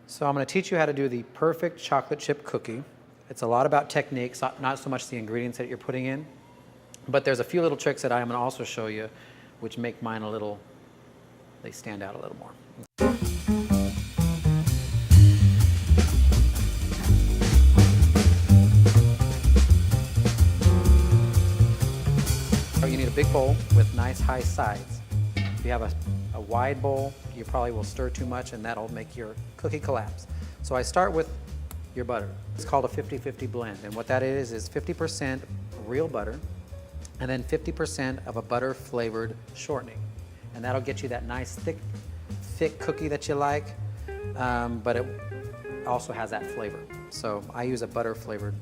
So I'm going to teach you how to do the perfect chocolate chip cookie. It's a lot about technique, not so much the ingredients that you're putting in. But there's a few little tricks that I'm going to also show you which make mine a little, they stand out a little more. You need a big bowl with nice high sides. If you have a wide bowl, you probably will stir too much and that'll make your cookie collapse. So I start with your butter. It's called a 50-50 blend, and what that is 50% real butter and then 50% of a butter flavored shortening. And that'll get you that nice thick cookie that you like, but it also has that flavor. So I use a butter flavored,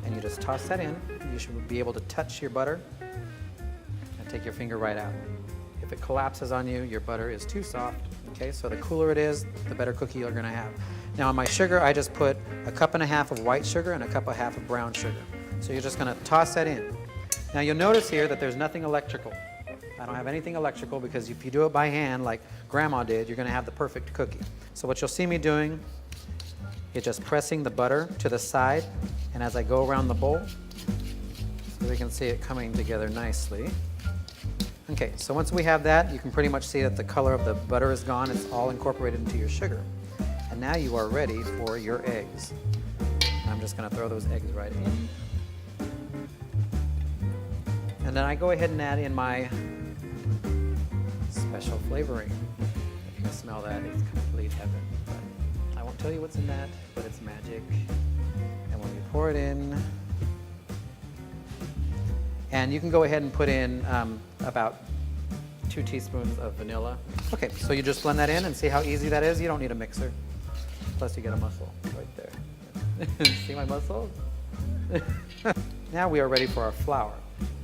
and you just toss that in. You should be able to touch your butter and take your finger right out. If it collapses on you, your butter is too soft. Okay, so the cooler it is, the better cookie you're gonna have. Now on my sugar, I just put a 1.5 cups of white sugar and a 1.5 cups of brown sugar. So you're just gonna toss that in. Now you'll notice here that there's nothing electrical. I don't have anything electrical because if you do it by hand like Grandma did, you're gonna have the perfect cookie. So what you'll see me doing is just pressing the butter to the side, and as I go around the bowl, so we can see it coming together nicely. Okay, so once we have that, you can pretty much see that the color of the butter is gone. It's all incorporated into your sugar. And now you are ready for your eggs. I'm just gonna throw those eggs right in. And then I go ahead and add in my special flavoring. If you can smell that, it's complete heaven. But I won't tell you what's in that, but it's magic. And when you pour it in, and you can go ahead and put in about 2 teaspoons of vanilla. Okay, so you just blend that in and see how easy that is. You don't need a mixer. Plus you get a muscle right there. See my muscles? Now we are ready for our flour.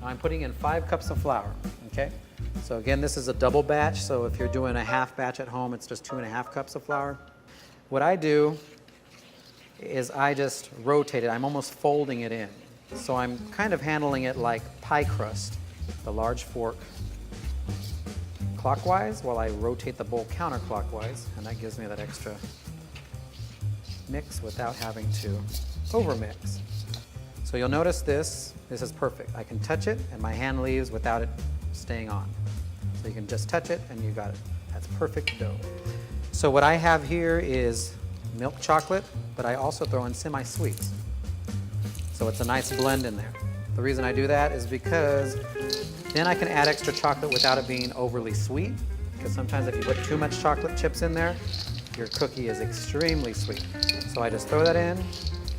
Now I'm putting in 5 cups of flour, okay? So again, this is a double batch, so if you're doing a half batch at home, it's just 2.5 cups of flour. What I do is I just rotate it. I'm almost folding it in. So I'm kind of handling it like pie crust, the large fork clockwise while I rotate the bowl counterclockwise, and that gives me that extra mix without having to overmix. So you'll notice this is perfect. I can touch it and my hand leaves without it staying on. So you can just touch it and you got it. That's perfect dough. So what I have here is milk chocolate, but I also throw in semi-sweets. So it's a nice blend in there. The reason I do that is because then I can add extra chocolate without it being overly sweet, because sometimes if you put too much chocolate chips in there, your cookie is extremely sweet. So I just throw that in,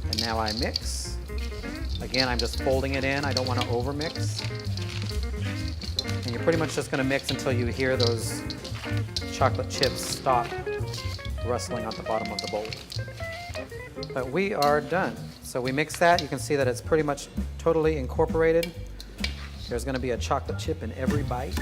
and now I mix. Again, I'm just folding it in. I don't want to over-mix. And you're pretty much just going to mix until you hear those chocolate chips stop rustling at the bottom of the bowl. But we are done. So we mix that. You can see that it's pretty much totally incorporated. There's going to be a chocolate chip in every bite.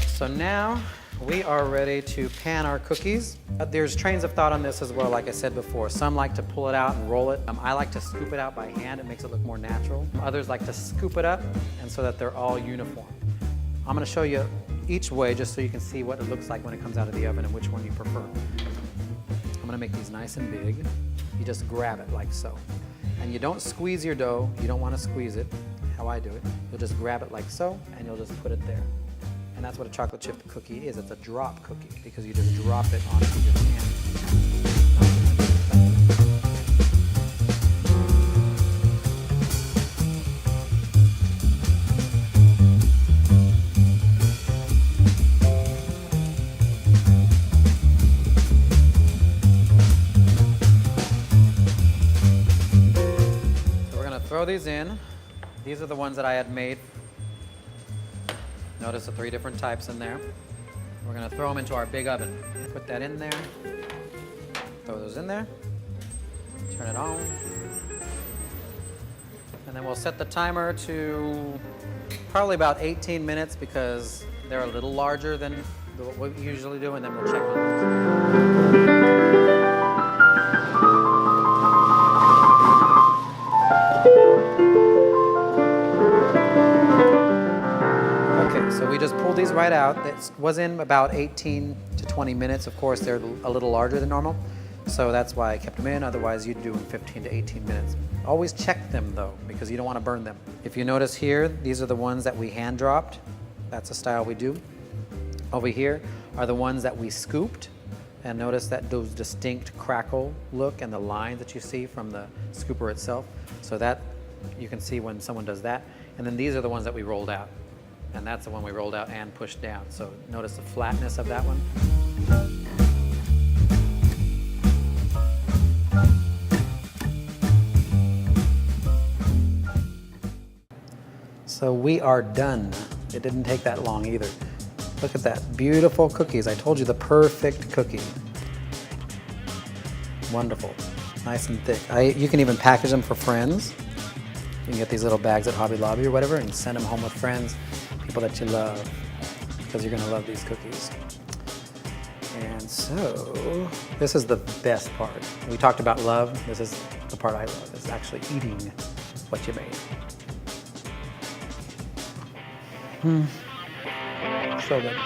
So now we are ready to pan our cookies. There's trains of thought on this as well, like I said before. Some like to pull it out and roll it. I like to scoop it out by hand. It makes it look more natural. Others like to scoop it up and so that they're all uniform. I'm going to show you each way just so you can see what it looks like when it comes out of the oven and which one you prefer. I'm going to make these nice and big. You just grab it like so. And you don't squeeze your dough. You don't want to squeeze it, how I do it. You'll just grab it like so and you'll just put it there. And that's what a chocolate chip cookie is. It's a drop cookie because you just drop it onto your pan. So we're going to throw these in. These are the ones that I had made. Notice the 3 different types in there. We're going to throw them into our big oven. Put that in there. Throw those in there. Turn it on. And then we'll set the timer to probably about 18 minutes because they're a little larger than what we usually do, and then we'll check on them. So we just pull these right out. It was in about 18 to 20 minutes. Of course, they're a little larger than normal, so that's why I kept them in. Otherwise, you'd do in 15 to 18 minutes. Always check them though, because you don't want to burn them. If you notice here, these are the ones that we hand dropped. That's the style we do. Over here are the ones that we scooped. And notice that those distinct crackle look and the lines that you see from the scooper itself. So that you can see when someone does that. And then these are the ones that we rolled out. And that's the one we rolled out and pushed down. So notice the flatness of that one. So we are done. It didn't take that long either. Look at that, beautiful cookies. I told you, the perfect cookie. Wonderful, nice and thick. You can even package them for friends. You can get these little bags at Hobby Lobby or whatever and send them home with friends, people that you love, because you're gonna love these cookies. And so, this is the best part. We talked about love. This is the part I love, is actually eating what you made. So good.